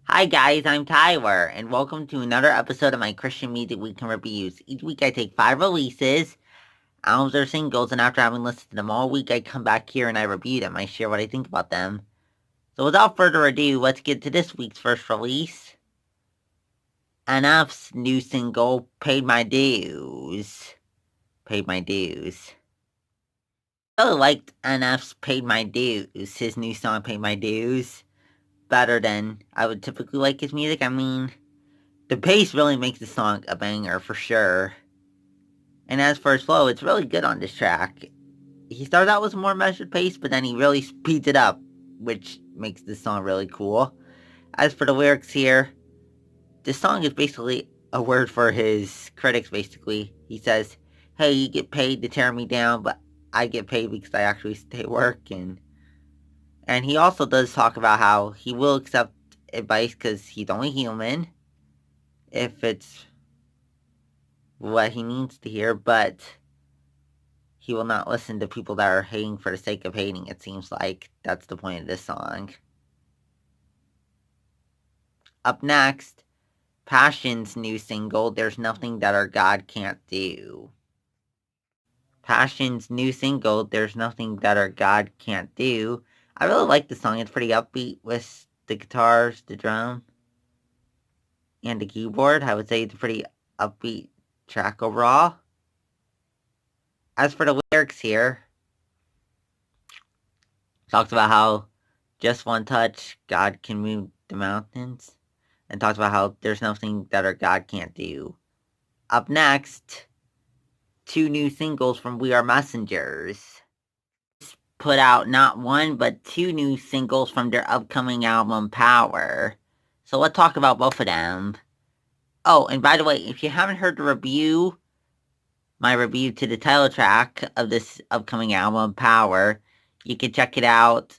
Hi guys, I'm Tyler, and welcome to another episode of my Christian Music Week in Reviews. Each week I take 5 releases, albums or singles, and after having listened to them all week, I come back here and I review them. I share what I think about them. So without further ado, let's get to this week's first release. Enough's new single, Paid My Dues. Paid My Dues. I really liked Enough's Paid My Dues, his new song, Paid My Dues, better than I would typically like his music. I mean, the bass really makes the song a banger for sure. And as for his flow, it's really good on this track. He started out with a more measured pace, but then he really speeds it up, which makes this song really cool. As for the lyrics here, this song is basically a word for his critics, basically. He says, hey, you get paid to tear me down, but I get paid because I actually stay working. And he also does talk about how he will accept advice because he's only human, if it's what he needs to hear, but he will not listen to people that are hating for the sake of hating, it seems like. That's the point of this song. Up next, Passion's new single, There's Nothing That Our God Can't Do. Passion's new single, There's Nothing That Our God Can't Do. I really like the song. It's pretty upbeat with the guitars, the drum, and the keyboard. I would say it's a pretty upbeat track overall. As for the lyrics here, talks about how just one touch, God can move the mountains, and talks about how there's nothing that our God can't do. Up next, 2 new singles from We Are Messengers. Put out not 1, but 2 new singles from their upcoming album, Power. So let's talk about both of them. Oh, and by the way, if you haven't heard the review, my review to the title track of this upcoming album, Power, you can check it out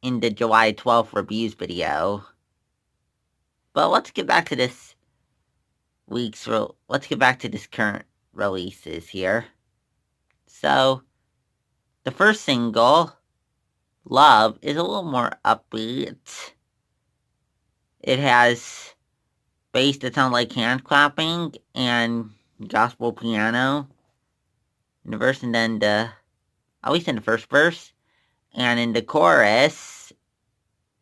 in the July 12th reviews video. But let's get back to this current releases here. So, the first single, Love, is a little more upbeat. It has bass that sounds like hand clapping and gospel piano in the verse, and then at least in the first verse, and in the chorus,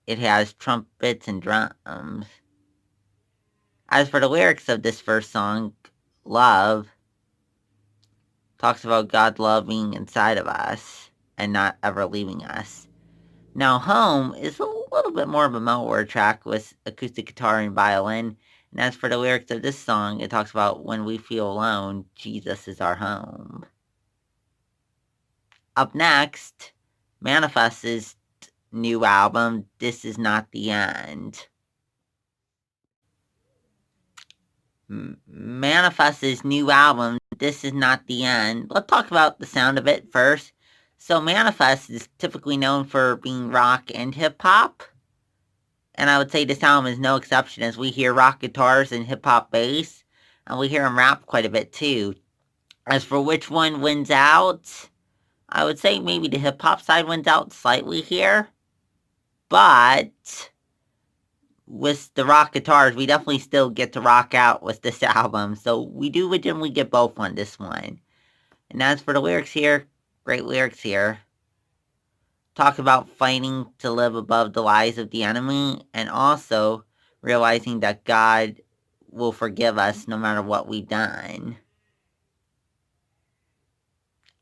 it has trumpets and drums. As for the lyrics of this first song, Love, talks about God loving inside of us and not ever leaving us. Now, Home is a little bit more of a mellower track with acoustic guitar and violin. And as for the lyrics of this song, it talks about when we feel alone, Jesus is our home. Up next, Manafest's new album, This Is Not the End. Manafest's new album, This Is Not the End. Let's talk about the sound of it first. So Manafest is typically known for being rock and hip-hop. And I would say this album is no exception, as we hear rock guitars and hip-hop bass. And we hear him rap quite a bit too. As for which one wins out, I would say maybe the hip-hop side wins out slightly here. But with the rock guitars, we definitely still get to rock out with this album. So we do legitimately get both on this one. And as for the lyrics here, great lyrics here. Talk about fighting to live above the lies of the enemy, and also realizing that God will forgive us no matter what we've done.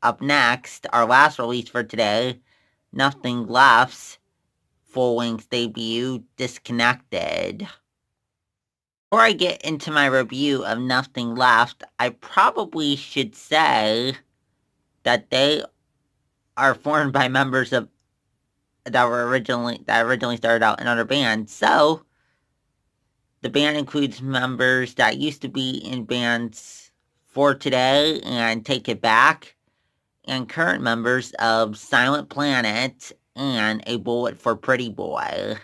Up next, our last release for today, Nothing Left's full-length debut, Disconnected. Before I get into my review of Nothing Left, I probably should say that they are formed by members of that originally started out in other bands. So the band includes members that used to be in bands For Today and Take It Back, and current members of Silent Planet and A Bullet for Pretty Boy.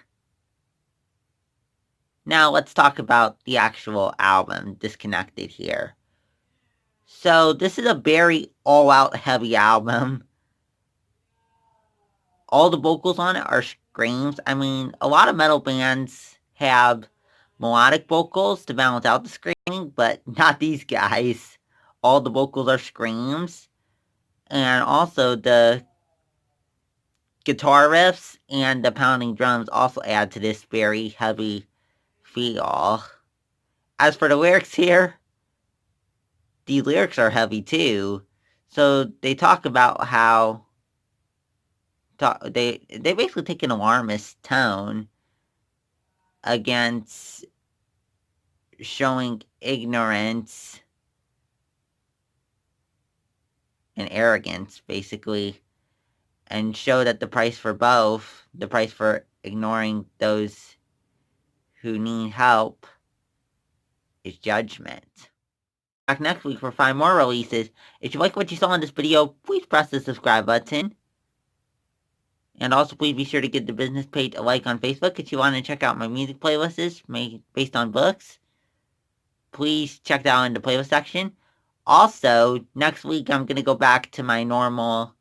Now let's talk about the actual album, Disconnected, here. So this is a very all-out heavy album. All the vocals on it are screams. I mean, a lot of metal bands have melodic vocals to balance out the screaming, but not these guys. All the vocals are screams. And also the guitar riffs and the pounding drums also add to this very heavy feel. As for the lyrics here, the lyrics are heavy too. So they talk about how they basically take an alarmist tone against showing ignorance and arrogance, basically, and show that the price for both, the price for ignoring those who need help, is judgment. Back next week for 5 more releases. If you like what you saw in this video, please press the subscribe button. And also please be sure to give the business page a like on Facebook if you want to check out my music playlists made based on books. Please check that out in the playlist section. Also, next week I'm going to go back to my normal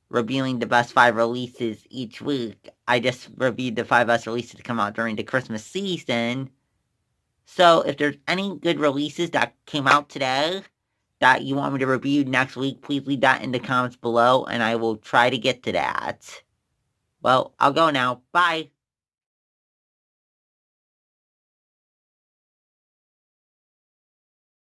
reviewing the best 5 releases each week. I just reviewed the 5 best releases to come out during the Christmas season. So if there's any good releases that came out today that you want me to review next week, please leave that in the comments below and I will try to get to that. Well, I'll go now. Bye.